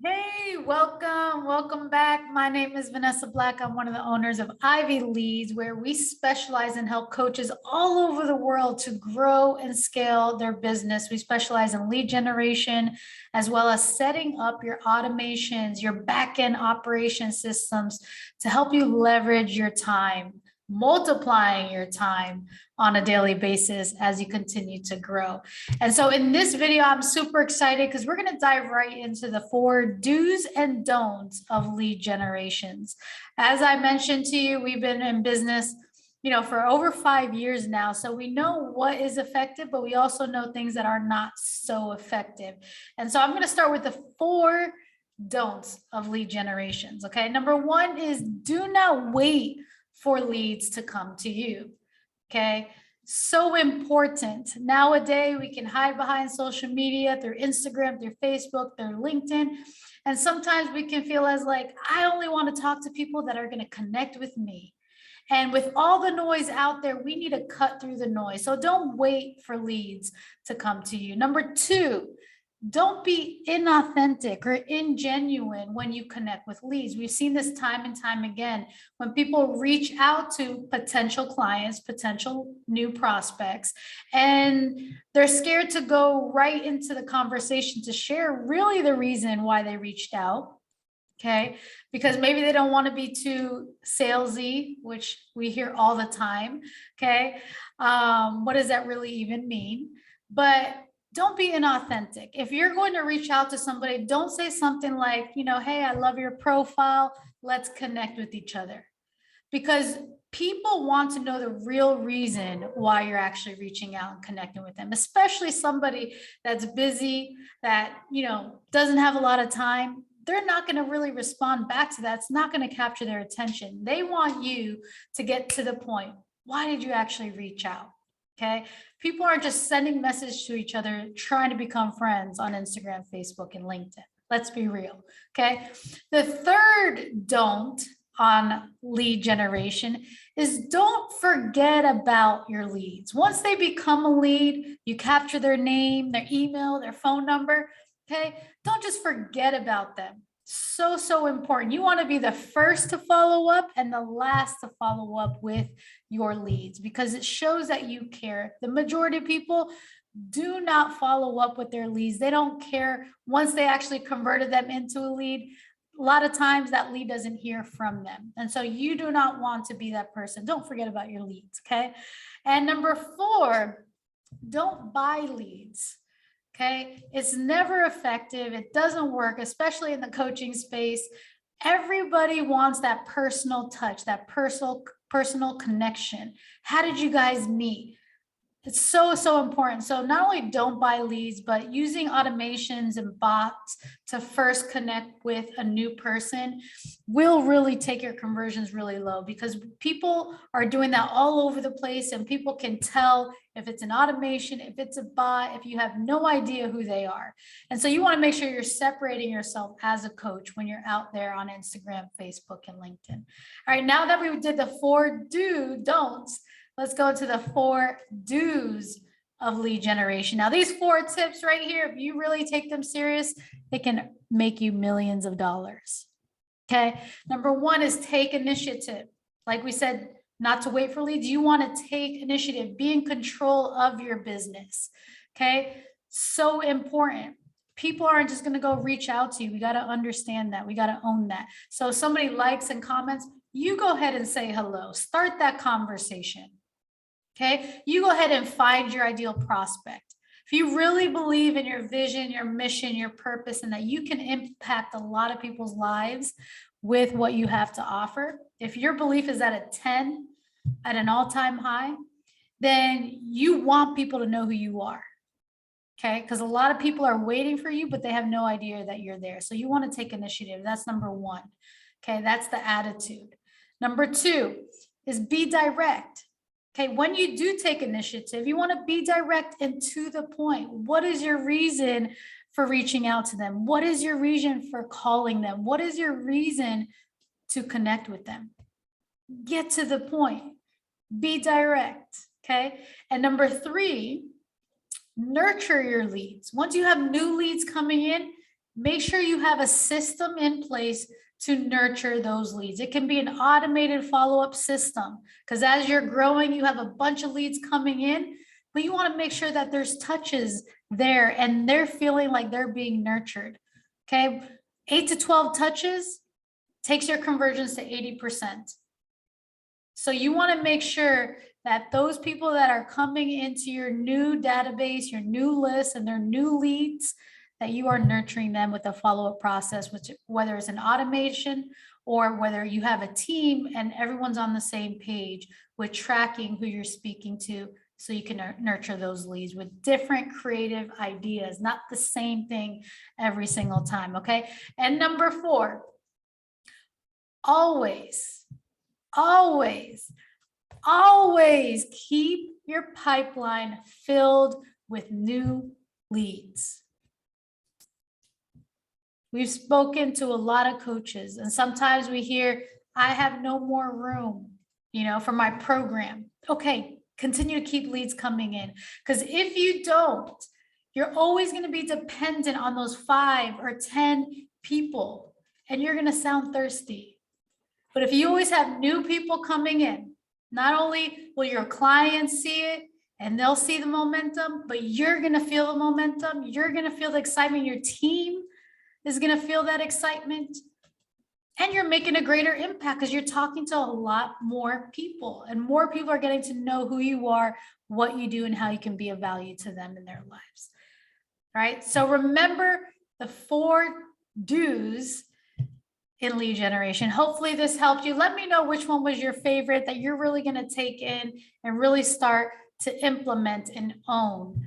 Hey, welcome back. My name is Vanessa Black. I'm one of the owners of Ivy Leads, where we specialize and help coaches all over the world to grow and scale their business. We specialize in lead generation, as well as setting up your automations, your back-end operation systems to help you leverage your time, multiplying your time on a daily basis as you continue to grow. And so in this video, I'm super excited because we're going to dive right into the 4 do's and don'ts of lead generations. As I mentioned to you, we've been in business, for over 5 years now. So we know what is effective, but we also know things that are not so effective. And so I'm going to start with the 4 don'ts of lead generations. Okay. Number 1 is do not wait for leads to come to you. Okay. So important. Nowadays, we can hide behind social media, through Instagram, through Facebook, through LinkedIn. And sometimes we can feel as like, I only want to talk to people that are going to connect with me. And with all the noise out there, we need to cut through the noise. So don't wait for leads to come to you. Number 2, don't be inauthentic or ingenuine when you connect with leads. We've seen this time and time again. When people reach out to potential clients, potential new prospects, and they're scared to go right into the conversation to share really the reason why they reached out. Okay, because maybe they don't want to be too salesy, which we hear all the time. Okay, what does that really even mean? But don't be inauthentic. If you're going to reach out to somebody, don't say something like, hey, I love your profile. Let's connect with each other. Because people want to know the real reason why you're actually reaching out and connecting with them, especially somebody that's busy, that, doesn't have a lot of time. They're not going to really respond back to that. It's not going to capture their attention. They want you to get to the point. Why did you actually reach out? Okay. People aren't just sending messages to each other, trying to become friends on Instagram, Facebook, and LinkedIn. Let's be real. Okay. The third don't on lead generation is don't forget about your leads. Once they become a lead, you capture their name, their email, their phone number. Okay. Don't just forget about them. So important. You want to be the first to follow up and the last to follow up with your leads, because it shows that you care. The majority of people do not follow up with their leads. They don't care once they actually converted them into a lead. A lot of times that lead doesn't hear from them. And so you do not want to be that person. Don't forget about your leads. Okay. And number 4, don't buy leads. Okay. It's never effective. It doesn't work, especially in the coaching space. Everybody wants that personal touch, that personal connection. How did you guys meet? It's so important. So not only don't buy leads, but using automations and bots to first connect with a new person will really take your conversions really low, because people are doing that all over the place, and people can tell if it's an automation, if it's a bot, if you have no idea who they are. And so you want to make sure you're separating yourself as a coach when you're out there on Instagram, Facebook, and LinkedIn. All right, now that we did the 4 don'ts, let's go to the 4 do's of lead generation. Now, these 4 tips right here, if you really take them serious, they can make you millions of dollars. Okay. Number 1 is take initiative. Like we said, not to wait for leads. You want to take initiative, be in control of your business. Okay. So important. People aren't just going to go reach out to you. We got to understand that. We got to own that. So if somebody likes and comments, you go ahead and say hello. Start that conversation. Okay, you go ahead and find your ideal prospect. If you really believe in your vision, your mission, your purpose, and that you can impact a lot of people's lives with what you have to offer, if your belief is at a 10, at an all-time high, then you want people to know who you are. Okay, because a lot of people are waiting for you, but they have no idea that you're there. So you want to take initiative. That's number 1. Okay, that's the attitude. Number 2 is be direct. Okay, when you do take initiative, you want to be direct and to the point. What is your reason for reaching out to them? What is your reason for calling them? What is your reason to connect with them? Get to the point. Be direct. Okay, and number 3, nurture your leads. Once you have new leads coming in, make sure you have a system in place to nurture those leads. It can be an automated follow-up system, because as you're growing, you have a bunch of leads coming in, but you want to make sure that there's touches there and they're feeling like they're being nurtured. Okay. 8 to 12 touches takes your conversions to 80%. So you want to make sure that those people that are coming into your new database, your new list, and their new leads, that you are nurturing them with a follow-up process, which whether it's an automation or whether you have a team and everyone's on the same page with tracking who you're speaking to, so you can nurture those leads with different creative ideas, not the same thing every single time. Okay. And number 4, always keep your pipeline filled with new leads. We've spoken to a lot of coaches, and sometimes we hear, I have no more room, for my program. Okay, continue to keep leads coming in, because if you don't, you're always going to be dependent on those 5 or 10 people, and you're going to sound thirsty. But if you always have new people coming in, not only will your clients see it and they'll see the momentum, but you're going to feel the momentum. You're going to feel the excitement. Your team is going to feel that excitement. And you're making a greater impact because you're talking to a lot more people, and more people are getting to know who you are, what you do, and how you can be of value to them in their lives. All right. So remember the 4 do's in lead generation. Hopefully this helped you. Let me know which one was your favorite that you're really going to take in and really start to implement and own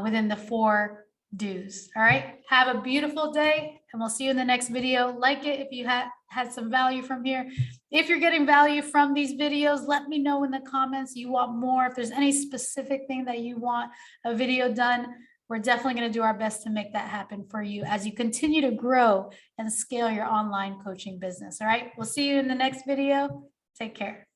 within the 4 do's. All right. Have a beautiful day, and we'll see you in the next video. Like it if you had some value from here. If you're getting value from these videos, let me know in the comments you want more. If there's any specific thing that you want a video done, we're definitely going to do our best to make that happen for you as you continue to grow and scale your online coaching business. All right. We'll see you in the next video. Take care.